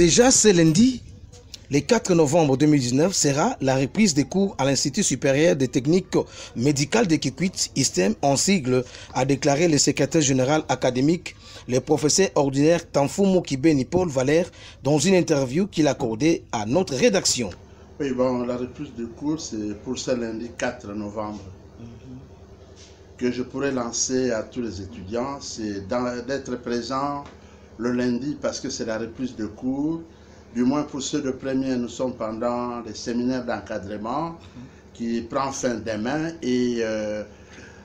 Déjà ce lundi, le 4 novembre 2019, sera la reprise des cours à l'Institut supérieur des techniques médicales de Kikwit, ISTEM en sigle, a déclaré le secrétaire général académique, le professeur ordinaire Tanfumo Kibeni Paul Valère, dans une interview qu'il a accordée à notre rédaction. Oui, bon, la reprise des cours, c'est pour ce lundi 4 novembre. Que je pourrais lancer à tous les étudiants, c'est d'être présent le lundi parce que c'est la reprise de cours. Du moins pour ceux de première, nous sommes pendant les séminaires d'encadrement qui prend fin demain et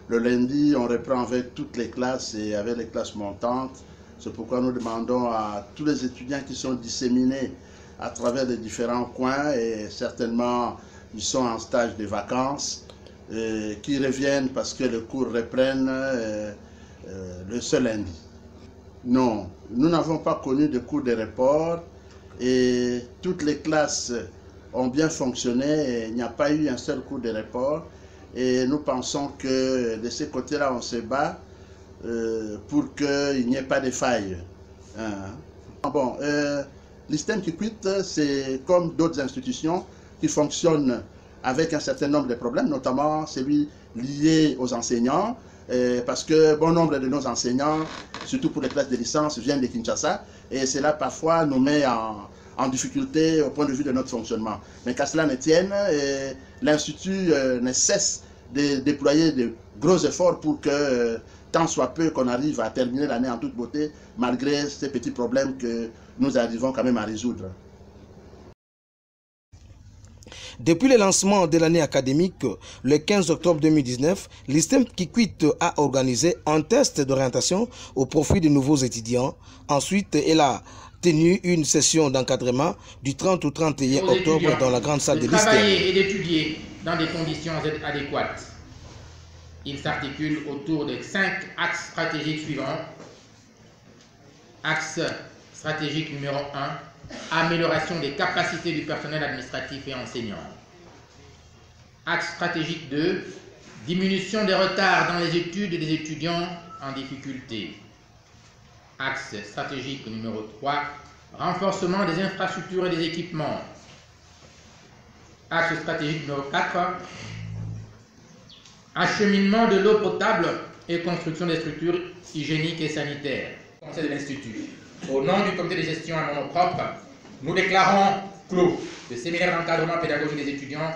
le lundi, on reprend avec toutes les classes et avec les classes montantes. C'est pourquoi nous demandons à tous les étudiants qui sont disséminés à travers les différents coins et certainement ils sont en stage de vacances, qui reviennent parce que les cours reprennent le seul lundi. Non, nous n'avons pas connu de cours de report et toutes les classes ont bien fonctionné et il n'y a pas eu un seul cours de report et nous pensons que de ce côté-là on se bat pour qu'il n'y ait pas de failles. Bon, l'ISTEM Kikwit, c'est comme d'autres institutions qui fonctionnent avec un certain nombre de problèmes, notamment celui lié aux enseignants, parce que bon nombre de nos enseignants, surtout pour les classes de licence, viennent de Kinshasa, et cela parfois nous met en difficulté au point de vue de notre fonctionnement. Mais qu'à cela ne tienne, l'Institut ne cesse de déployer de gros efforts pour que tant soit peu qu'on arrive à terminer l'année en toute beauté, malgré ces petits problèmes que nous arrivons quand même à résoudre. Depuis le lancement de l'année académique, le 15 octobre 2019, l'ISTEM Kikwit a organisé un test d'orientation au profit de nouveaux étudiants. Ensuite, elle a tenu une session d'encadrement du 30 au 31 octobre dans la grande salle de l'ISTEM. Travailler et d'étudier dans des conditions adéquates. Il s'articule autour de 5 axes stratégiques suivants. Axe stratégique numéro 1. Amélioration des capacités du personnel administratif et enseignant. Axe stratégique 2, diminution des retards dans les études des étudiants en difficulté. Axe stratégique numéro 3, renforcement des infrastructures et des équipements. Axe stratégique numéro 4, acheminement de l'eau potable et construction des structures hygiéniques et sanitaires. Conseil de l'Institut. Au nom du comité de gestion à nom propre, nous déclarons clos le séminaire d'encadrement pédagogique des étudiants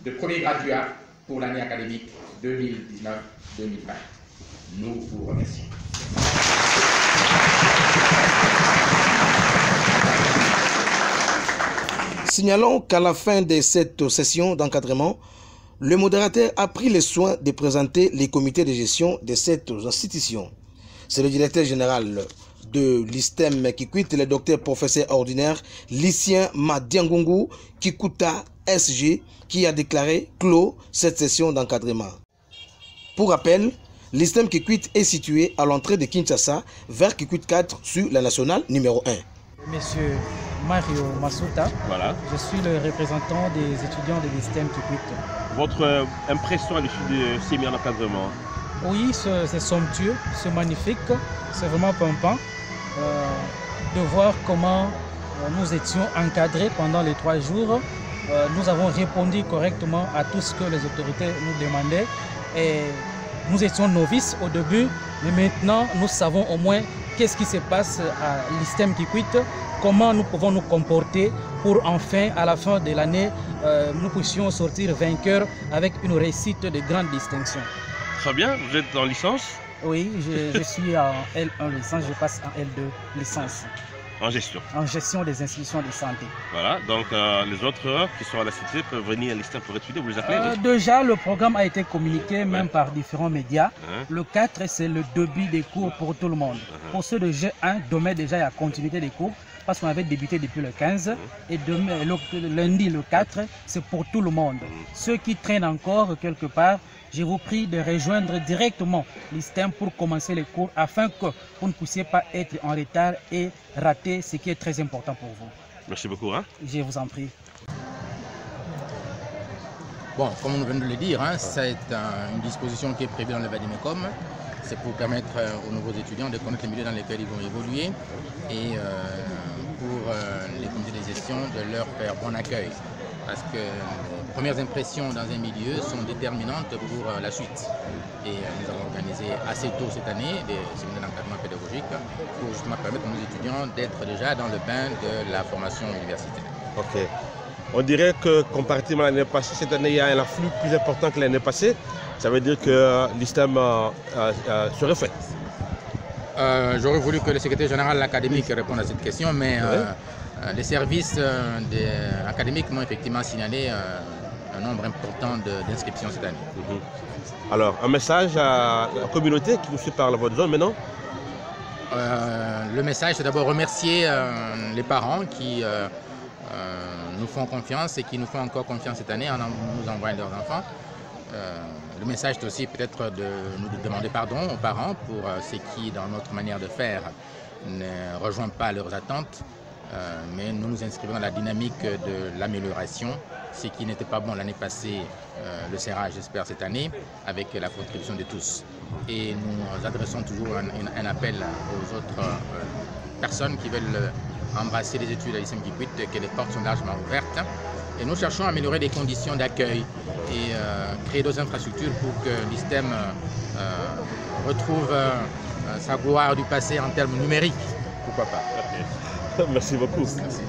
de premier graduat pour l'année académique 2019-2020. Nous vous remercions. Signalons qu'à la fin de cette session d'encadrement, le modérateur a pris le soin de présenter les comités de gestion de cette institution. C'est le directeur général de l'ISTEM Kikwit, le docteur professeur ordinaire Lucien Madiangungu Kikuta SG, qui a déclaré clos cette session d'encadrement. Pour rappel, l'ISTEM Kikwit est situé à l'entrée de Kinshasa vers Kikwit 4 sur la nationale numéro 1. Monsieur Mario Masuta, voilà. Je suis le représentant des étudiants de l'ISTEM Kikwit. Votre impression à l'issue du séminaire d'encadrement? Oui, c'est somptueux, c'est magnifique, c'est vraiment pimpant de voir comment nous étions encadrés pendant les 3 jours. Nous avons répondu correctement à tout ce que les autorités nous demandaient et nous étions novices au début, mais maintenant nous savons au moins qu'est-ce qui se passe à l'ISTEM Kikwit, comment nous pouvons nous comporter pour enfin, à la fin de l'année, nous puissions sortir vainqueurs avec une réussite de grande distinction. Très bien, vous êtes en licence? Oui, je suis en L1 licence, je passe en L2 licence. En gestion? En gestion des institutions de santé. Voilà, donc les autres qui sont à la cité peuvent venir à l'ISTEM pour étudier, vous les appelez? Déjà, le programme a été communiqué même par différents médias. Le 4, c'est le début des cours pour tout le monde. Pour ceux de G1, demain déjà, il y a continuité des cours parce qu'on avait débuté depuis le 15 et demain, lundi le 4, c'est pour tout le monde. Ceux qui traînent encore quelque part, je vous prie de rejoindre directement l'ISTEM pour commencer les cours afin que vous ne puissiez pas être en retard et rater ce qui est très important pour vous. Merci beaucoup. Je vous en prie. Bon, comme on vient de le dire, c'est une disposition qui est prévue dans le Vadimecum. C'est pour permettre aux nouveaux étudiants de connaître les milieux dans lesquels ils vont évoluer et pour les comités de gestion de leur faire bon accueil. Parce que les premières impressions dans un milieu sont déterminantes pour la suite. Et nous avons organisé assez tôt cette année des séminaires d'encadrement pédagogique pour justement permettre à nos étudiants d'être déjà dans le bain de la formation universitaire. Ok. On dirait que comparativement à l'année passée, cette année, il y a un afflux plus important que l'année passée. Ça veut dire que l'ISTEM se refait. J'aurais voulu que le secrétaire général académique réponde à cette question, mais les services académiques m'ont effectivement signalé un nombre important d'inscriptions cette année. Alors, un message à la communauté qui vous suit par votre zone maintenant? Le message, c'est d'abord remercier les parents qui nous font confiance et qui nous font encore confiance cette année en nous envoyant leurs enfants. Le message est aussi peut-être de nous demander pardon aux parents pour ce qui, dans notre manière de faire, ne rejoint pas leurs attentes, mais nous nous inscrivons dans la dynamique de l'amélioration, ce qui n'était pas bon l'année passée, le serrage, j'espère, cette année, avec la contribution de tous. Et nous adressons toujours un appel aux autres personnes qui veulent embrasser les études à l'ISTEM Kikwit, que les portes sont largement ouvertes. Et nous cherchons à améliorer les conditions d'accueil et créer d'autres infrastructures pour que l'ISTEM retrouve sa gloire du passé en termes numériques. Pourquoi pas. Merci beaucoup. Merci.